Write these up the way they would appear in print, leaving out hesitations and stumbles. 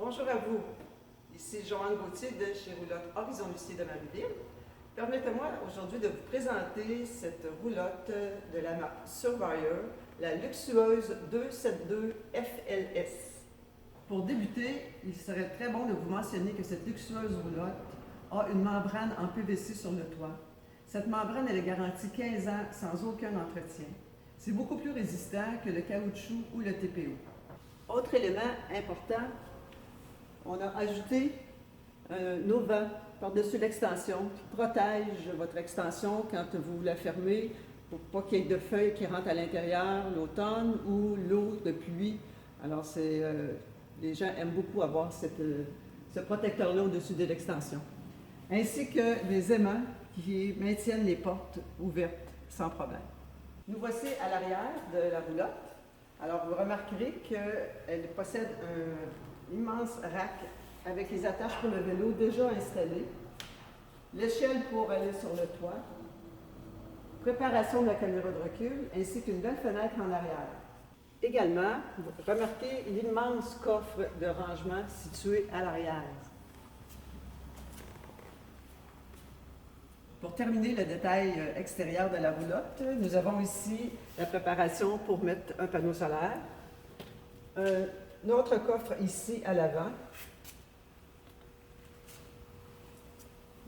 Bonjour à vous, ici Joanne Gauthier de chez Roulotte Horizon Lucier de Marieville. Permettez-moi aujourd'hui de vous présenter cette roulotte de la marque Surveyor, la luxueuse 272 FLS. Pour débuter, il serait très bon de vous mentionner que cette luxueuse roulotte a une membrane en PVC sur le toit. Cette membrane elle est garantie 15 ans sans aucun entretien. C'est beaucoup plus résistant que le caoutchouc ou le TPO. Autre élément important, on a ajouté un auvent par-dessus l'extension qui protège votre extension quand vous la fermez pour pas qu'il y ait de feuilles qui rentrent à l'intérieur l'automne ou l'eau de pluie. Alors, les gens aiment beaucoup avoir ce protecteur-là au-dessus de l'extension. Ainsi que les aimants qui maintiennent les portes ouvertes sans problème. Nous voici à l'arrière de la roulotte. Alors, vous remarquerez qu'elle possède un immense rack avec les attaches pour le vélo déjà installées, l'échelle pour aller sur le toit, préparation de la caméra de recul, ainsi qu'une belle fenêtre en arrière. Également, vous remarquez l'immense coffre de rangement situé à l'arrière. Pour terminer le détail extérieur de la roulotte, nous avons ici la préparation pour mettre un panneau solaire. Notre coffre ici à l'avant.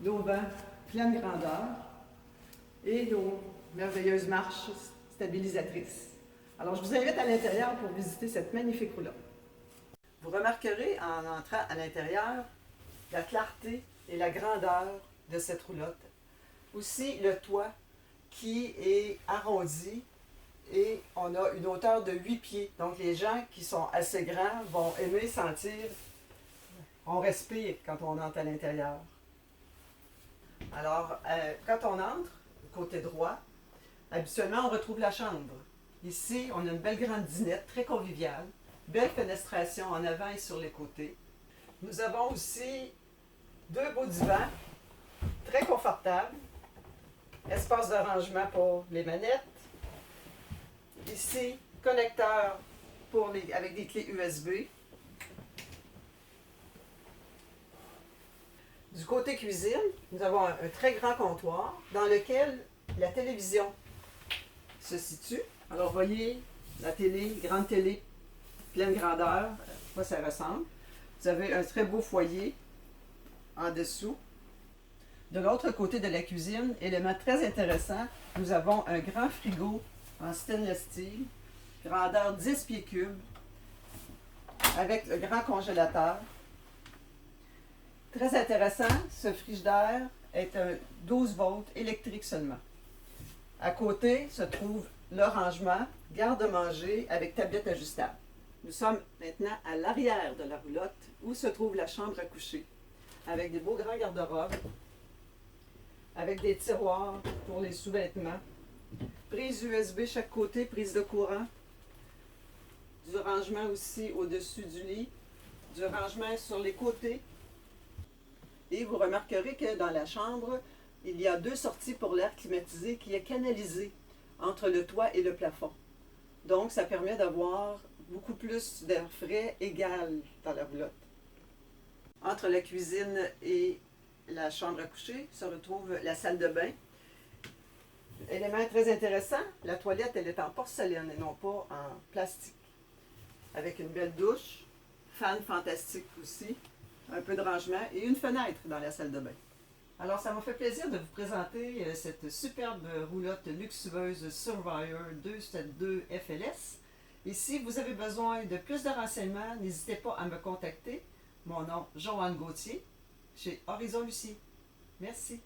L'auvent pleine grandeur et nos merveilleuses marches stabilisatrices. Alors, je vous invite à l'intérieur pour visiter cette magnifique roulotte. Vous remarquerez en entrant à l'intérieur la clarté et la grandeur de cette roulotte. Aussi le toit qui est arrondi et on a une hauteur de 8 pieds. Donc les gens qui sont assez grands vont aimer sentir, on respire quand on entre à l'intérieur. Alors, quand on entre, côté droit, habituellement on retrouve la chambre. Ici, on a une belle grande dinette, très conviviale, belle fenestration en avant et sur les côtés. Nous avons aussi deux beaux divans, très confortables. Espace de rangement pour les manettes. Ici, connecteur avec des clés USB. Du côté cuisine, nous avons un très grand comptoir dans lequel la télévision se situe. Alors, voyez la télé, grande télé, pleine grandeur, à quoi ça ressemble. Vous avez un très beau foyer en dessous. De l'autre côté de la cuisine, élément très intéressant, nous avons un grand frigo en stainless steel, grandeur 10 pieds cubes, avec le grand congélateur. Très intéressant, ce frigidaire est un 12 volts électrique seulement. À côté se trouve le rangement, garde-manger avec tablette ajustable. Nous sommes maintenant à l'arrière de la roulotte où se trouve la chambre à coucher, avec des beaux grands garde-robes, avec des tiroirs pour les sous-vêtements, prise USB chaque côté, prise de courant, du rangement aussi au-dessus du lit, du rangement sur les côtés. Et vous remarquerez que dans la chambre, il y a deux sorties pour l'air climatisé qui est canalisé entre le toit et le plafond. Donc, ça permet d'avoir beaucoup plus d'air frais égal dans la roulotte. Entre la cuisine et la chambre à coucher se retrouve la salle de bain. Élément très intéressant, la toilette elle est en porcelaine et non pas en plastique. Avec une belle douche, fan fantastique aussi, un peu de rangement et une fenêtre dans la salle de bain. Alors ça m'a fait plaisir de vous présenter cette superbe roulotte luxueuse Surveyor 272 FLS. Et si vous avez besoin de plus de renseignements, n'hésitez pas à me contacter. Mon nom, Joanne Gauthier, chez Horizon Lucier. Merci.